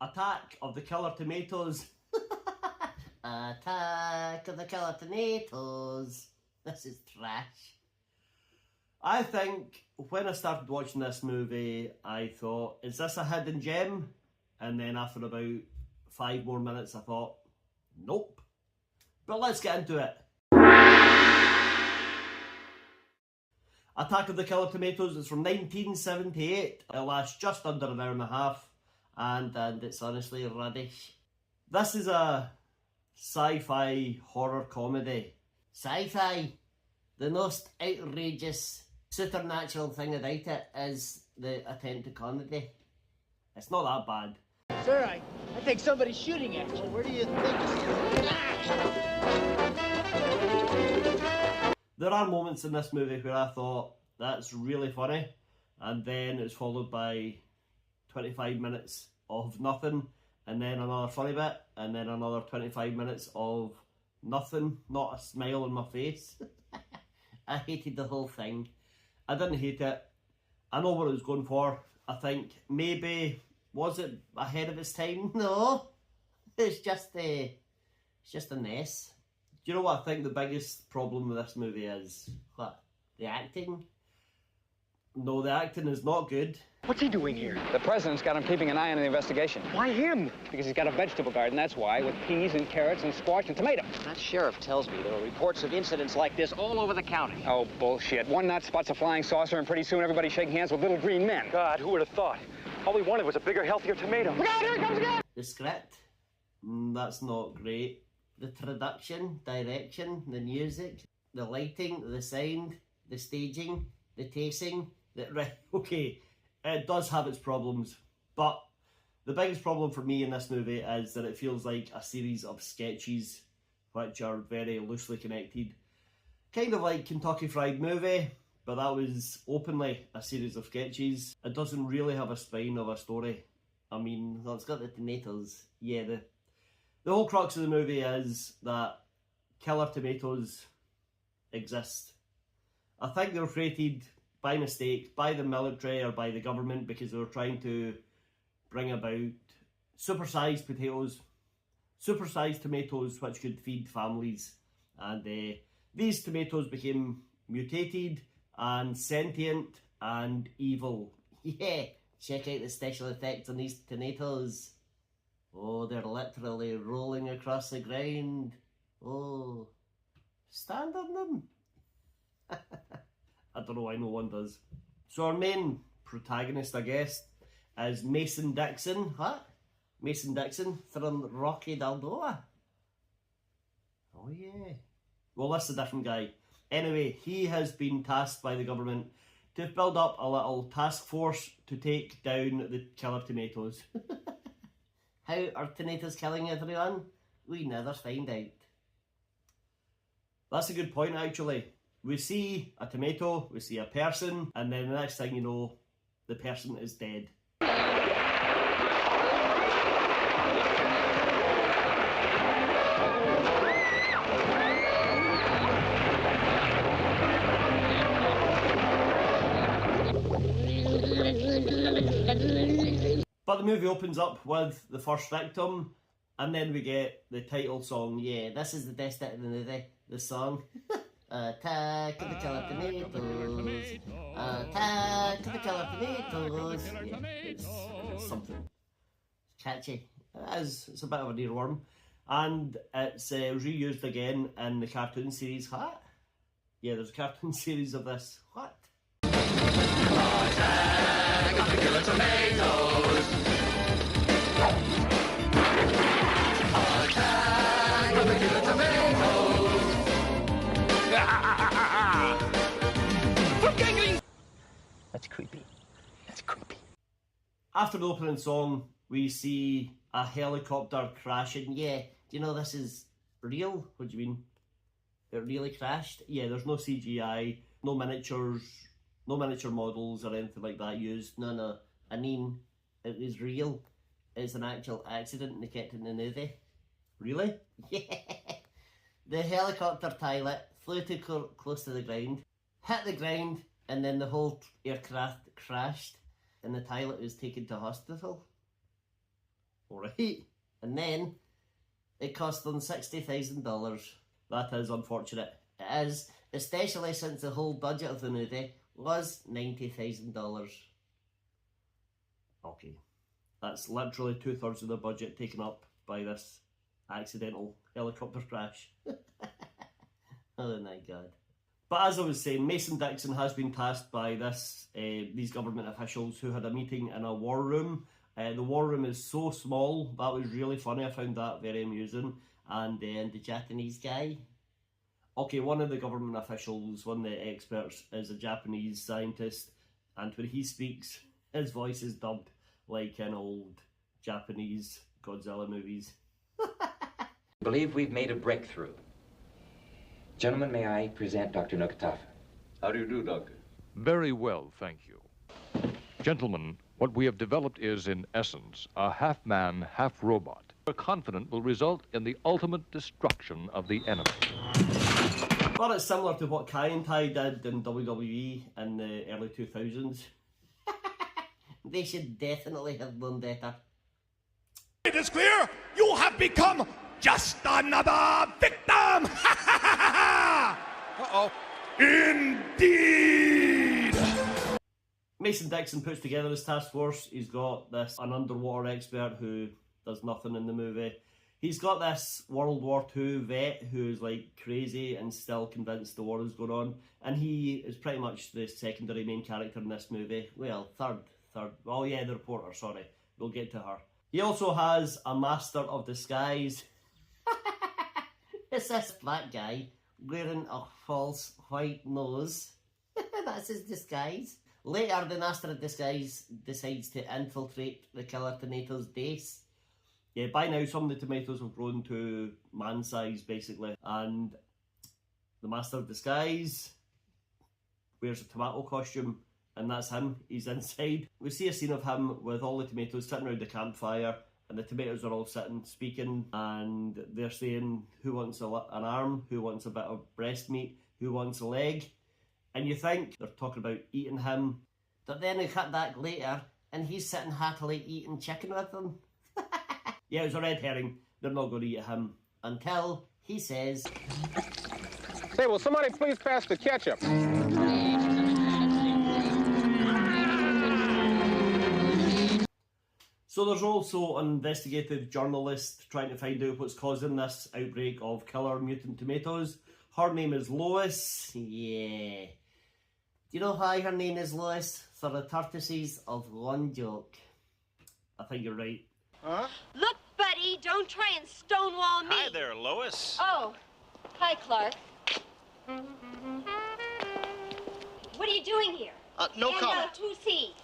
Attack of the Killer Tomatoes. Attack of the Killer Tomatoes. This is trash. I think when I started watching this movie, I thought, is this a hidden gem? And then after about 5 more minutes, I thought, nope. But let's get into it. Attack of the Killer Tomatoes is from 1978. It lasts just under an hour and a half, and it's honestly rubbish. This is a sci-fi horror comedy. Sci-fi? The most outrageous supernatural thing about it is the attempt to comedy. It's not that bad. Sir, I think somebody's shooting at you. Well, where do you think? There are moments in this movie where I thought, that's really funny, and then it's followed by 25 minutes of nothing, and then another funny bit, and then another 25 minutes of nothing, not a smile on my face. I hated the whole thing. I didn't hate it. I know what it was going for. I think maybe, was it ahead of its time? No, it's just a mess. Do you know what I think the biggest problem with this movie is? What? The acting? No, the acting is not good. What's he doing here? The president's got him keeping an eye on the investigation. Why him? Because he's got a vegetable garden, that's why, with peas and carrots and squash and tomato. That sheriff tells me there are reports of incidents like this all over the county. Oh, bullshit. One nut spots a flying saucer, and pretty soon everybody's shaking hands with little green men. God, who would have thought? All we wanted was a bigger, healthier tomato. Look out, here it comes again! The script? That's not great. The production, direction, the music, the lighting, the sound, the staging, the tasting, right, okay, it does have its problems, but the biggest problem for me in this movie is that it feels like a series of sketches which are very loosely connected. Kind of like Kentucky Fried Movie, but that was openly a series of sketches. It doesn't really have a spine of a story. I mean, it's got the tomatoes. Yeah, the whole crux of the movie is that killer tomatoes exist. I think they were created by mistake by the military or by the government because they were trying to bring about supersized tomatoes which could feed families, and these tomatoes became mutated and sentient and evil. Yeah, check out the special effects on these tomatoes. Oh, they're literally rolling across the ground. Oh, stand on them. I don't know why no one does. So our main protagonist, I guess, is Mason Dixon. What? Mason Dixon from Rocky Balboa. Oh yeah. Well, that's a different guy. Anyway, he has been tasked by the government to build up a little task force to take down the killer tomatoes. How are tomatoes killing everyone? We never find out. That's a good point, actually. We see a tomato, we see a person, and then the next thing you know, the person is dead. But the movie opens up with the first victim, and then we get the title song. Yeah, this is the best bit of the movie, the song. Attack of the Killer Tomatoes. Attack of the Killer Tomatoes. Yeah, it's something. It's catchy. It's a bit of an earworm. And it's reused again in the cartoon series. What? Yeah, there's a cartoon series of this. What? Attack of the Killer Tomatoes. Attack of the Killer Tomatoes. That's creepy. That's creepy. After the opening song, we see a helicopter crashing. Yeah, do you know this is real? What do you mean? It really crashed? Yeah, there's no CGI, no miniatures, no miniature models or anything like that used. No. I mean, it is real. It's an actual accident and they kept it in the movie. Really? Yeah. The helicopter pilot flew too close to the ground, hit the ground, and then the whole aircraft crashed and the pilot was taken to hospital. right? And then it cost them $60,000. That is unfortunate. It is, especially since the whole budget of the movie was $90,000. Okay, that's literally 2/3 of the budget taken up by this accidental helicopter crash. Oh my god. But as I was saying, Mason-Dixon has been tasked by these government officials who had a meeting in a war room. The war room is so small, that was really funny, I found that very amusing. And then the Japanese guy. Okay, one of the government officials, one of the experts, is a Japanese scientist, and when he speaks, his voice is dubbed like in old Japanese Godzilla movies. I believe we've made a breakthrough. Gentlemen, may I present Dr. Nukatafa? How do you do, Doctor? Very well, thank you. Gentlemen, what we have developed is, in essence, a half-man, half-robot. We're confident will result in the ultimate destruction of the enemy. Well, it's similar to what Kai and Tai did in WWE in the early 2000s. They should definitely have done better. It is clear you have become just another victim! Uh-oh. Indeed! Mason-Dixon puts together his task force. He's got an underwater expert who does nothing in the movie. He's got this World War II vet who's like crazy and still convinced the war is going on. And he is pretty much the secondary main character in this movie. Well, third. Oh yeah, the reporter, sorry. We'll get to her. He also has a master of disguise. It's this black guy wearing a false white nose. That's his disguise. Later, the master of disguise decides to infiltrate the killer tomato's base. Yeah, by now some of the tomatoes have grown to man size, basically. And the master of disguise wears a tomato costume, and that's him. He's inside. We see a scene of him with all the tomatoes sitting around the campfire, and the tomatoes are all sitting, speaking, and they're saying who wants an arm, who wants a bit of breast meat, who wants a leg. And you think they're talking about eating him, but then they cut back later, and he's sitting happily eating chicken with them. Yeah, it was a red herring. They're not going to eat him until he says, Say, will somebody please pass the ketchup? So there's also an investigative journalist trying to find out what's causing this outbreak of killer mutant tomatoes. Her name is Lois. Yeah. Do you know why her name is Lois? For the courtesies of one joke. I think you're right. Huh? Look, buddy, don't try and stonewall me. Hi there, Lois. Oh, hi, Clark. What are you doing here? No comment. Who's he?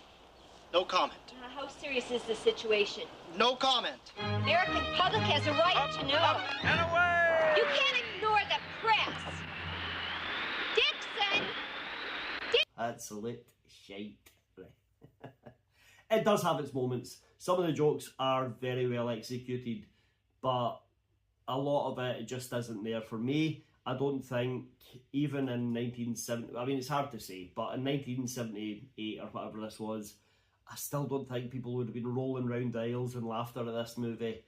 No comment. How serious is the situation? No comment. The American public has a right to know. Up and away! You can't ignore the press. Dixon! Absolute shite. It does have its moments. Some of the jokes are very well executed, but a lot of it just isn't there for me. I don't think, even in 1970, I mean, it's hard to say, but in 1978 or whatever this was, I still don't think people would have been rolling round aisles in laughter at this movie.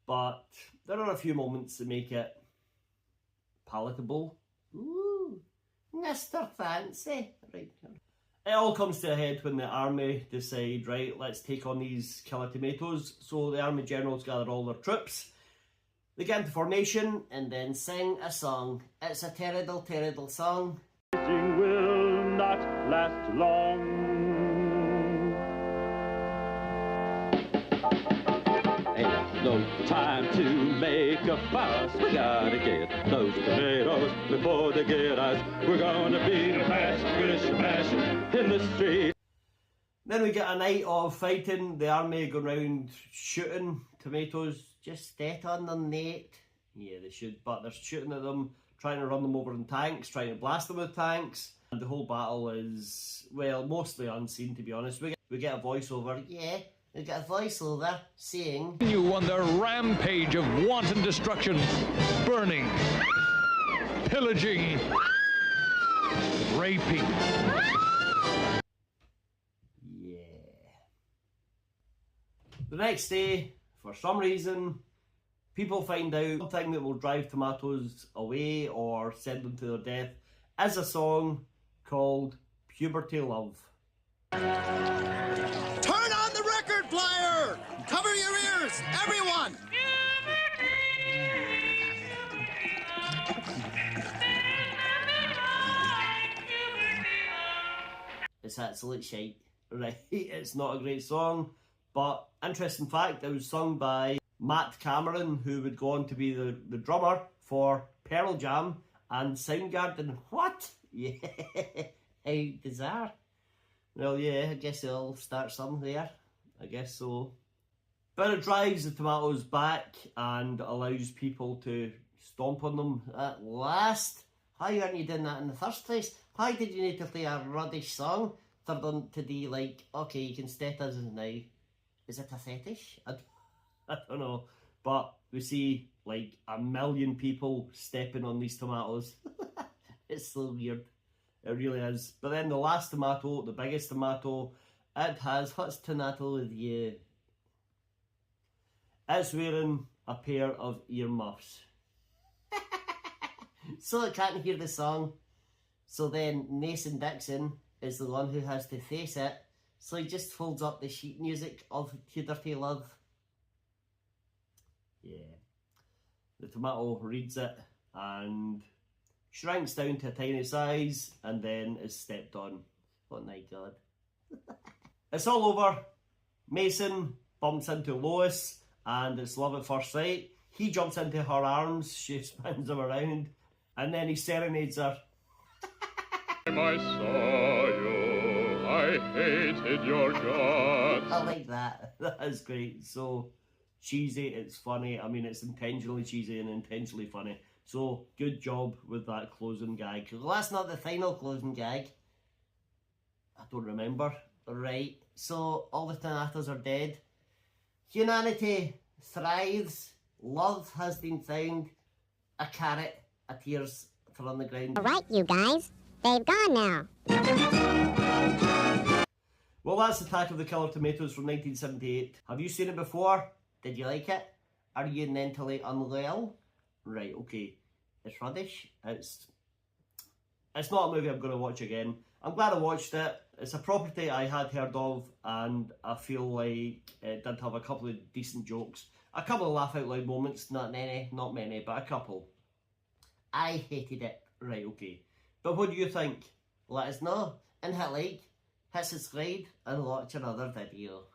But there are a few moments that make it palatable. Ooh, Mr. Fancy. Right. It all comes to a head when the army decide, right, let's take on these killer tomatoes. So the army generals gather all their troops. They get into formation and then sing a song. It's a terrible, terrible song. Will not last long. Ain't no time to make a fuss. We gotta get those tomatoes before they get us. We're gonna be the best fish bash in the street. Then we get a night of fighting. The army go around shooting tomatoes just dead on their net. Yeah, they should, but they're shooting at them, trying to run them over in tanks, trying to blast them with tanks. And the whole battle is, well, mostly unseen, to be honest. We get a voiceover. Yeah, we get a voiceover saying, You on their rampage of wanton destruction, burning, pillaging, raping. yeah. The next day, for some reason, people find out something that will drive tomatoes away or send them to their death is a song called Puberty Love. Turn on the record player! Cover your ears, everyone! It's absolute shite, right? It's not a great song, but interesting fact, it was sung by Matt Cameron, who would go on to be the drummer for Pearl Jam and Soundgarden. What? Yeah, how bizarre. Well, yeah, I guess they'll start some there. I guess so. But it drives the tomatoes back and allows people to stomp on them at last. Why aren't you doing that in the first place? Why did you need to play a rubbish song for them to be like, okay, you can step us now? Is it a fetish? I don't know. But we see like 1 million people stepping on these tomatoes. It's so weird. It really is. But then the last tomato, the biggest tomato, it has, what's tomato with you? It's wearing a pair of earmuffs. So it can't hear the song. So then Mason Dixon is the one who has to face it. So he just folds up the sheet music of Puberty Love. Yeah. The tomato reads it and shrinks down to a tiny size and then is stepped on. Oh my god. It's all over. Mason bumps into Lois and it's love at first sight. He jumps into her arms, she spins him around, and then he serenades her. I saw you, I hated your guts. I like that. That is great. So cheesy, it's funny. I mean, it's intentionally cheesy and intentionally funny. So good job with that closing gag. Well, that's not the final closing gag. I don't remember. Right. So all the tomatoes are dead. Humanity thrives. Love has been found. A carrot appears from the ground. All right, you guys. They've gone now. Well, that's Attack of the Killer Tomatoes from 1978. Have you seen it before? Did you like it? Are you mentally unwell? Right, okay. It's rubbish. It's not a movie I'm going to watch again. I'm glad I watched it. It's a property I had heard of, and I feel like it did have a couple of decent jokes. A couple of laugh out loud moments, not many, but a couple. I hated it. Right, okay. But what do you think? Let us know, and hit like, hit subscribe, and watch another video.